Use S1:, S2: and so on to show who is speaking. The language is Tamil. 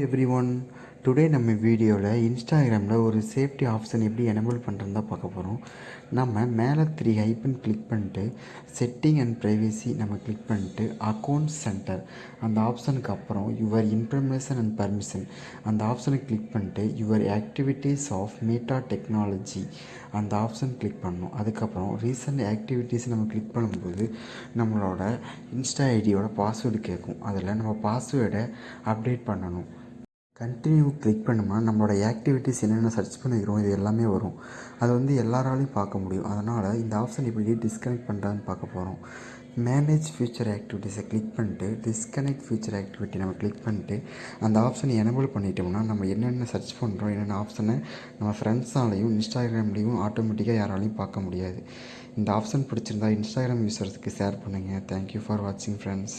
S1: எவ்ரி ஒன், டுடே நம்ம வீடியோவில் இன்ஸ்டாகிராமில் ஒரு சேஃப்டி ஆப்ஷன் எப்படி எனேபிள் பண்ணுறதுன்னு தான் பார்க்க போகிறோம். நம்ம மேலே 3 ஐக்கன் கிளிக் பண்ணிட்டு செட்டிங் அண்ட் ப்ரைவசி நம்ம கிளிக் பண்ணிட்டு அக்கௌண்ட் சென்டர் அந்த ஆப்ஷனுக்கு அப்புறம் யுவர் இன்ஃபர்மேஷன் அண்ட் பர்மிஷன் அந்த ஆப்ஷனை கிளிக் பண்ணிட்டு your activities of Meta technology அந்த ஆப்ஷன் கிளிக் பண்ணணும். அதுக்கப்புறம் ரீசெண்ட் ஆக்டிவிட்டீஸ் நம்ம கிளிக் பண்ணும்போது நம்மளோட இன்ஸ்டா ஐடியோட பாஸ்வேர்டு கேட்கும். அதில் நம்ம பாஸ்வேர்டை அப்டேட் பண்ணணும். கண்டினியூ கிளிக் பண்ணோம்னா நம்மளோட ஆக்டிவிட்டீஸ் என்னென்ன சர்ச் பண்ணிக்கிறோம் இது எல்லாமே வரும். அதை எல்லாராலையும் பார்க்க முடியும். அதனால் இந்த ஆப்ஷன் எப்படி டிஸ்கனெக்ட் பண்ணுறான்னு பார்க்க போகிறோம். மேனேஜ் ஃபியூச்சர் ஆக்டிவிட்டீஸை கிளிக் பண்ணிட்டு டிஸ்கனெக்ட் ஃபியூச்சர் ஆக்டிவிட்டி நம்ம கிளிக் பண்ணிட்டு அந்த ஆப்ஷனை எனேபிள் பண்ணிட்டோம்னா நம்ம என்னென்ன சர்ச் பண்ணுறோம் என்னென்ன ஆப்ஷனை நம்ம ஃப்ரெண்ட்ஸாலையும் இன்ஸ்டாகிராம்லேயும் ஆட்டோமேட்டிக்காக யாராலையும் பார்க்க முடியாது. இந்த ஆப்ஷன் பிடிச்சிருந்தா இன்ஸ்டாகிராம் யூஸர்ஸுக்கு ஷேர் பண்ணுங்கள். தேங்க்யூ ஃபார் வாட்சிங் ஃப்ரெண்ட்ஸ்.